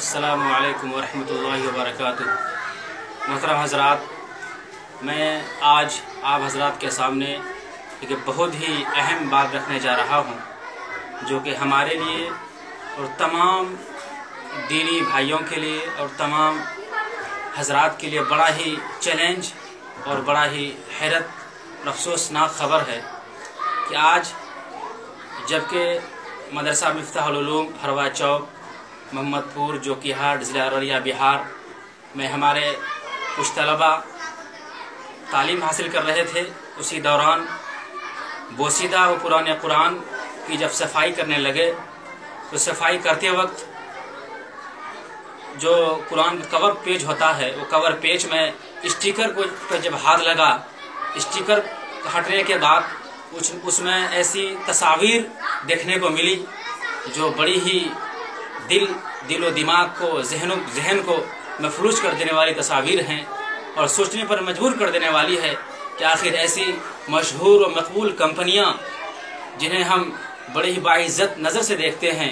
अस्सलामु अलैकुम वरहमतुल्लाहि वबरकातुह। मोहतरम हज़रात, मैं आज आप हज़रात के सामने एक बहुत ही अहम बात रखने जा रहा हूँ, जो कि हमारे लिए और तमाम दीनी भाइयों के लिए और तमाम हज़रात के लिए बड़ा ही चैलेंज और बड़ा ही हैरत और अफसोसनाक ख़बर है कि आज जबकि मदरसा मिफ्ताहुल उलूम हरवा चौक मोहम्मदपुर जोकीहाट ज़िला अररिया बिहार में हमारे कुछ तलबा तालीम हासिल कर रहे थे, उसी दौरान बोसीदा व पुराने कुरान की जब सफाई करने लगे तो सफाई करते वक्त जो कुरान का कवर पेज होता है वो कवर पेज में स्टिकर को पर जब हाथ लगा, स्टिकर हटने के बाद उसमें ऐसी तस्वीर देखने को मिली जो बड़ी ही दिल व दिमाग को जहन को महफूज कर देने वाली तस्वीर हैं और सोचने पर मजबूर कर देने वाली है कि आखिर ऐसी मशहूर और मकबूल कंपनियां जिन्हें हम बड़े ही बाइज़्ज़त नज़र से देखते हैं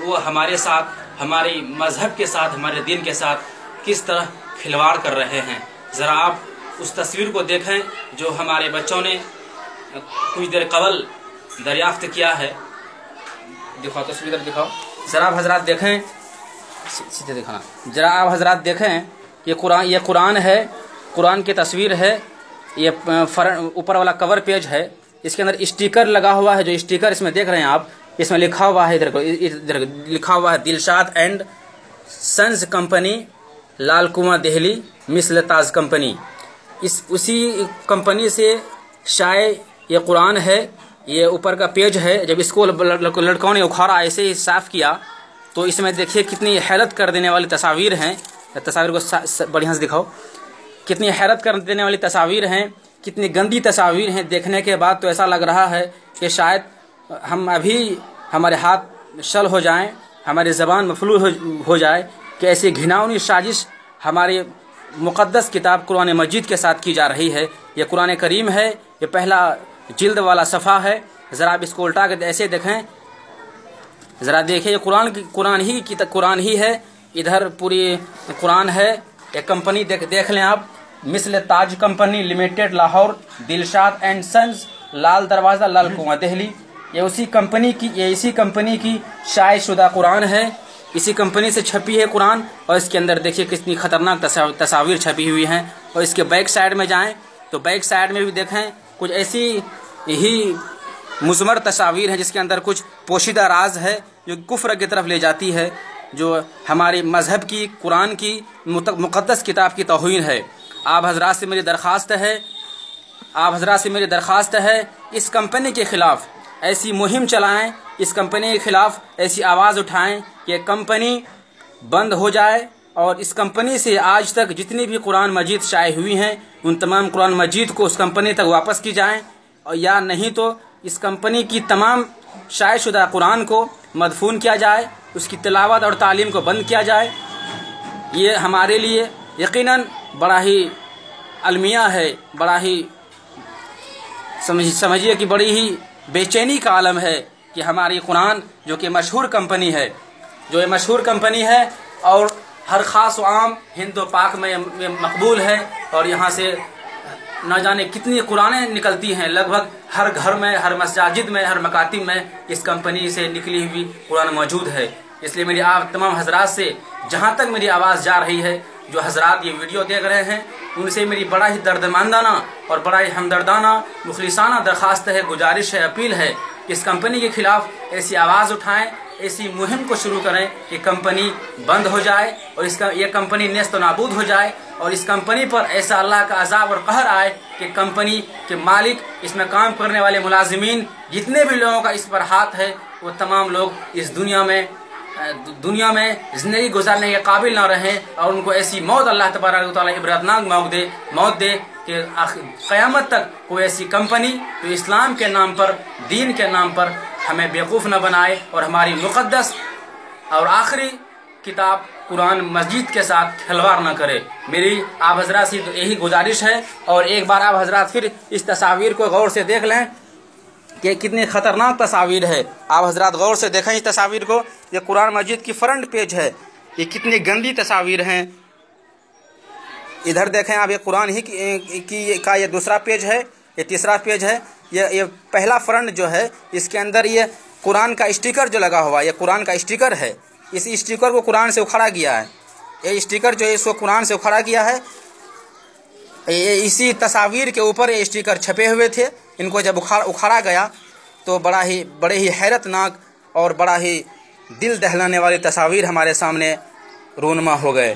वो हमारे साथ, हमारी मज़हब के साथ, हमारे दीन के साथ किस तरह खिलवाड़ कर रहे हैं। ज़रा आप उस तस्वीर को देखें जो हमारे बच्चों ने कुछ देर कबल दरियाफ्त किया है। दिखाओ तस्वीर, दिखाओ ज़रा आप हज़रात देखें, सीधे दिखाना। ज़रा आप हज़रात देखें, ये कुरान है, कुरान की तस्वीर है, ये ऊपर वाला कवर पेज है, इसके अंदर स्टिकर लगा हुआ है। जो स्टिकर इसमें देख रहे हैं आप, इसमें लिखा हुआ है, इधर लिखा हुआ है दिलशाद एंड सन्स कंपनी, लाल कुआं दिल्ली, मिसल ताज कंपनी। उसी कंपनी से शायद ये कुरान है, ये ऊपर का पेज है। जब इसको लड़कों ने उखाड़ा, ऐसे ही साफ किया, तो इसमें देखिए कितनी हैरत कर देने वाली तस्वीर हैं। तस्वीर को बढ़िया से दिखाओ, कितनी हैरत कर देने वाली तस्वीर हैं, कितनी गंदी तस्वीर हैं। देखने के बाद तो ऐसा लग रहा है कि शायद हम अभी हमारे हाथ शल हो जाएं, हमारी ज़बान मफलूज हो जाए कि ऐसी घिनौनी साजिश हमारी मुक़द्दस किताब कुरान मजीद के साथ की जा रही है। ये कुरान करीम है, ये पहला जिल्द वाला सफ़ा है। ज़रा आप इसको उल्टा के ऐसे देखें, ज़रा देखिए, कुरान ही है। इधर पूरी कुरान है। एक कंपनी देख लें आप, Misal Taj company limited Lahore, Dilshad and sons, Lal Darwaza, Lal कुआं दिल्ली। ये इसी कंपनी की शायदशुदा कुरान है, इसी कंपनी से छपी है कुरान। और इसके अंदर देखिए कितनी ख़तरनाक तस्वीर छपी हुई हैं। और इसके बैक साइड में जाएं तो बैक साइड में भी देखें, कुछ ऐसी ही मुज़मर तस्वीर है जिसके अंदर कुछ पोशीदा राज है जो कुफ्र की तरफ ले जाती है, जो हमारी मज़हब की, कुरान की मुक़द्दस किताब की तौहीन है। आप हज़रात से मेरी दरख्वास्त है, इस कंपनी के ख़िलाफ़ ऐसी मुहिम चलाएं, इस कंपनी के ख़िलाफ़ ऐसी आवाज़ उठाएं कि कंपनी बंद हो जाए। और इस कंपनी से आज तक जितनी भी कुरान मजीद शाये हुई हैं, उन तमाम कुरान मजीद को उस कंपनी तक वापस की जाएं, और या नहीं तो इस कंपनी की तमाम शायदशुदा कुरान को मदफून किया जाए, उसकी तिलावत और तालीम को बंद किया जाए। ये हमारे लिए यकीनन बड़ा ही अलमिया है, बड़ा ही समझिए कि बड़ी ही बेचैनी का आलम है कि हमारी कुरान जो कि मशहूर कंपनी है, जो ये मशहूर कंपनी है और हर ख़ास व आम हिंदो पाक में मकबूल है, और यहाँ से न जाने कितनी कुरानें निकलती हैं। लगभग हर घर में, हर मस्जिद में, हर मकातिब में इस कंपनी से निकली हुई कुरान मौजूद है। इसलिए मेरी आप तमाम हज़रात से, जहाँ तक मेरी आवाज़ जा रही है, जो हज़रात ये वीडियो देख रहे हैं, उनसे मेरी बड़ा ही दर्दमंदाना और बड़ा ही हमदर्दाना मुखलिसाना दरख्वास्त है, गुजारिश है, अपील है कि इस कंपनी के ख़िलाफ़ ऐसी आवाज़ उठाएँ, ऐसी मुहिम को शुरू करें कि कंपनी बंद हो जाए और ये कंपनी नेस्त नाबूद हो जाए, और इस कंपनी पर ऐसा अल्लाह का अज़ाब और कहर आए कि कंपनी के मालिक, इसमें काम करने वाले मुलाजिमीन, जितने भी लोगों का इस पर हाथ है, वो तमाम लोग इस दुनिया में ज़िंदगी गुजारने के काबिल ना रहें, और उनको ऐसी मौत अल्लाह तबारक व तआला इबरतनाक मौत दे कि क़यामत तक कोई ऐसी कंपनी जो इस्लाम के नाम पर, दीन के नाम पर हमें बेवकूफ़ न बनाए और हमारी मुक़द्दस और आखिरी किताब कुरान मस्जिद के साथ खिलवाड़ न करे। मेरी आप हज़रात से तो यही गुजारिश है। और एक बार आप हज़रात फिर इस तस्वीर को गौर से देख लें कि कितनी ख़तरनाक तस्वीर है। आप हज़रात गौर से देखें इस तस्वीर को। ये कुरान मजीद की फ्रंट पेज है, ये कितनी गंदी तस्वीर हैं। इधर देखें आप, ये कुरान ही का ये दूसरा पेज है, ये तीसरा पेज है। ये पहला फ्रंट जो है इसके अंदर ये कुरान का स्टिकर जो लगा हुआ है, ये कुरान का स्टिकर है। इस स्टिकर को कुरान से उखाड़ा गया है। ये स्टिकर जो है इसको कुरान से उखाड़ा गया है। इसी तस्वीर के ऊपर ये स्टिकर छपे हुए थे। इनको जब उखाड़ा गया तो बड़े ही हैरतनाक और बड़ा ही दिल दहलाने वाली तस्वीर हमारे सामने रूनुमा हो गए।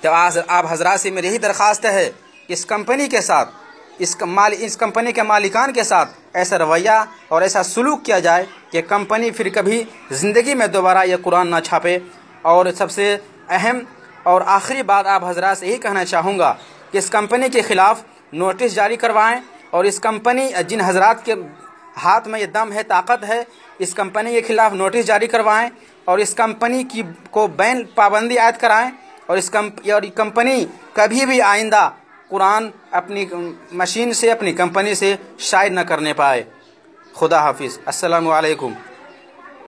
तो आज आप हजरात से मेरी यही दरख्वास्त है, इस कंपनी के साथ, इस कंपनी के मालिकान के साथ ऐसा रवैया और ऐसा सलूक किया जाए कि कंपनी फिर कभी ज़िंदगी में दोबारा ये कुरान ना छापे। और सबसे अहम और आखिरी बात आप हजरात से यही कहना चाहूँगा कि इस कंपनी के ख़िलाफ़ नोटिस जारी करवाएं। और इस कंपनी, जिन हजरात के हाथ में ये दम है, ताकत है, इस कंपनी के ख़िलाफ़ नोटिस जारी करवाएं और इस कंपनी को बैन, पाबंदी आयद कराएं। और इस कंपनी कभी भी आइंदा कुरान अपनी मशीन से, अपनी कंपनी से शायद न करने पाए। खुदा हाफिज़। अस्सलामु अलैकुम।